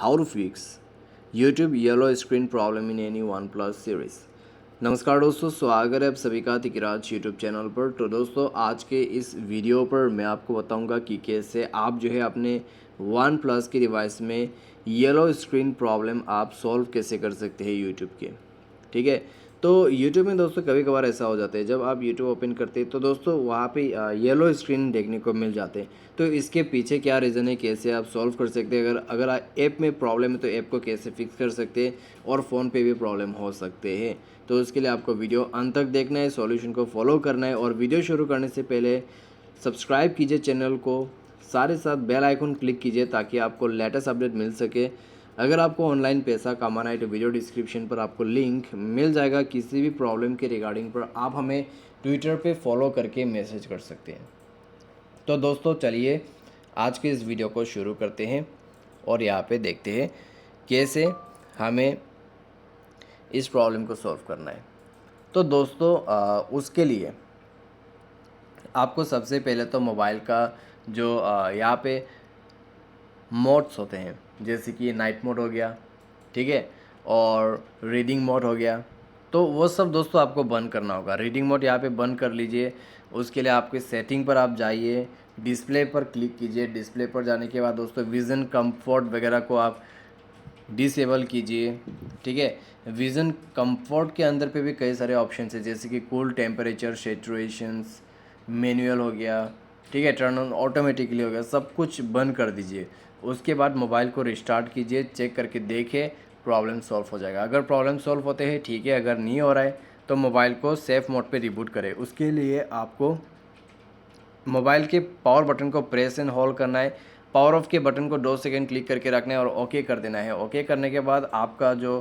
how to fix YouTube yellow screen problem in any OnePlus series। नमस्कार दोस्तों, स्वागत है आप सभी का तिकराज यूट्यूब चैनल पर। तो दोस्तों आज के इस वीडियो पर मैं आपको बताऊंगा कि कैसे आप जो है अपने वन प्लस की डिवाइस में येलो स्क्रीन प्रॉब्लम आप सॉल्व कैसे कर सकते हैं यूट्यूब के। ठीक है, तो यूट्यूब में दोस्तों कभी कभार ऐसा हो जाता है, जब आप यूट्यूब ओपन करते हैं तो दोस्तों वहाँ पे येलो स्क्रीन देखने को मिल जाते हैं। तो इसके पीछे क्या रीज़न है, कैसे आप सॉल्व कर सकते हैं, अगर ऐप में प्रॉब्लम है तो ऐप को कैसे फिक्स कर सकते हैं, और फ़ोन पे भी प्रॉब्लम हो सकते हैं। तो उसके लिए आपको वीडियो अंत तक देखना है, सॉल्यूशन को फॉलो करना है, और वीडियो शुरू करने से पहले सब्सक्राइब कीजिए चैनल को, साथ साथ बेल आइकन क्लिक कीजिए ताकि आपको लेटेस्ट अपडेट मिल सके। अगर आपको ऑनलाइन पैसा कमाना है तो वीडियो डिस्क्रिप्शन पर आपको लिंक मिल जाएगा। किसी भी प्रॉब्लम के रिगार्डिंग पर आप हमें ट्विटर पे फॉलो करके मैसेज कर सकते हैं। तो दोस्तों चलिए आज के इस वीडियो को शुरू करते हैं और यहाँ पे देखते हैं कैसे हमें इस प्रॉब्लम को सॉल्व करना है। तो दोस्तों उसके लिए आपको सबसे पहले तो मोबाइल का जो यहाँ पे मोड्स होते हैं, जैसे कि नाइट मोड हो गया, ठीक है, और रीडिंग मोड हो गया, तो वो सब दोस्तों आपको बंद करना होगा। रीडिंग मोड यहाँ पे बंद कर लीजिए। उसके लिए आपके सेटिंग पर आप जाइए, डिस्प्ले पर क्लिक कीजिए। डिस्प्ले पर जाने के बाद दोस्तों विज़न कंफर्ट वगैरह को आप डिसेबल कीजिए। ठीक है, विज़न कंफर्ट के अंदर पे भी कई सारे ऑप्शन है, जैसे कि कूल टेम्परेचर, सैचुरेशंस, मैनुअल हो गया, ठीक है, टर्न ऑन ऑटोमेटिकली हो गया, सब कुछ बंद कर दीजिए। उसके बाद मोबाइल को रिस्टार्ट कीजिए, चेक करके देखिए प्रॉब्लम सॉल्व हो जाएगा। अगर प्रॉब्लम सॉल्व होते हैं ठीक है, अगर नहीं हो रहा है तो मोबाइल को सेफ मोड पे रिबूट करें। उसके लिए आपको मोबाइल के पावर बटन को प्रेस एंड होल्ड करना है। पावर ऑफ के बटन को 2 सेकंड क्लिक करके रखना है और ओके कर देना है। ओके करने के बाद आपका जो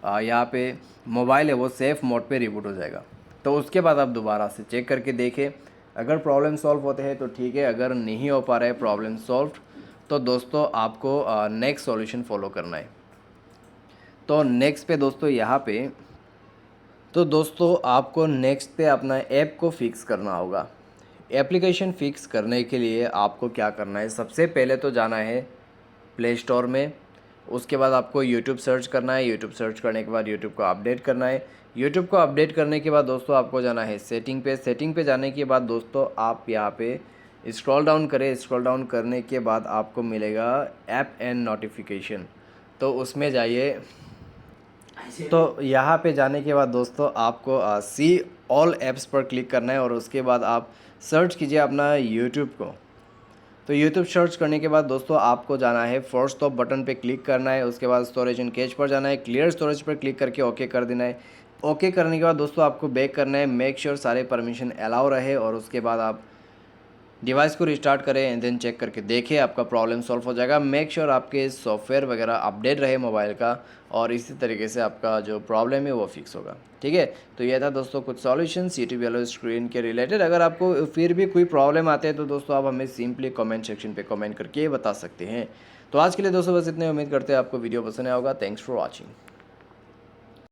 यहाँ पे मोबाइल है वो सेफ मोड पे रिबूट हो जाएगा। तो उसके बाद आप दोबारा से चेक करके देखें, अगर प्रॉब्लम सॉल्व होते हैं तो ठीक है, अगर नहीं हो पा रहा है प्रॉब्लम सॉल्व तो दोस्तों आपको नेक्स्ट सॉल्यूशन फॉलो करना है। तो नेक्स्ट पे दोस्तों यहाँ पे आपको नेक्स्ट पे अपना ऐप को फिक्स करना होगा। एप्लीकेशन फिक्स करने के लिए आपको क्या करना है, सबसे पहले तो जाना है प्ले स्टोर में। उसके बाद आपको यूट्यूब सर्च करना है। यूट्यूब सर्च करने के बाद यूट्यूब को अपडेट करना है। यूट्यूब को अपडेट करने के बाद दोस्तों आपको जाना है सेटिंग पे। सेटिंग पे जाने के बाद दोस्तों आप यहाँ पे स्क्रॉल डाउन करें। स्क्रॉल डाउन करने के बाद आपको मिलेगा ऐप एंड नोटिफिकेशन, तो उसमें जाइए। तो यहाँ पे जाने के बाद दोस्तों आपको सी ऑल ऐप्स पर क्लिक करना है और उसके बाद आप सर्च कीजिए अपना यूट्यूब को। तो यूट्यूब सर्च करने के बाद दोस्तों आपको जाना है फोर्स स्टॉप बटन पे क्लिक करना है। उसके बाद स्टोरेज एंड कैच पर जाना है, क्लियर स्टोरेज पर क्लिक करके ओके कर देना है। ओके करने के बाद दोस्तों आपको बैक करना है, मेक श्योर सारे परमिशन अलाउ रहे, और उसके बाद आप डिवाइस को रिस्टार्ट करें एंड देन चेक करके देखिए आपका प्रॉब्लम सॉल्व हो जाएगा। मेक श्योर आपके सॉफ्टवेयर वगैरह अपडेट रहे मोबाइल का, और इसी तरीके से आपका जो प्रॉब्लम है वो फिक्स होगा। ठीक है, तो ये था दोस्तों कुछ सॉल्यूशंस यूट्यूब येलो स्क्रीन के रिलेटेड। अगर आपको फिर भी कोई प्रॉब्लम आते हैं तो दोस्तों आप हमें सिंपली कमेंट सेक्शन पे कमेंट करके बता सकते हैं। तो आज के लिए दोस्तों बस इतने, उम्मीद करते हैं आपको वीडियो पसंद आया होगा। Thanks for watching.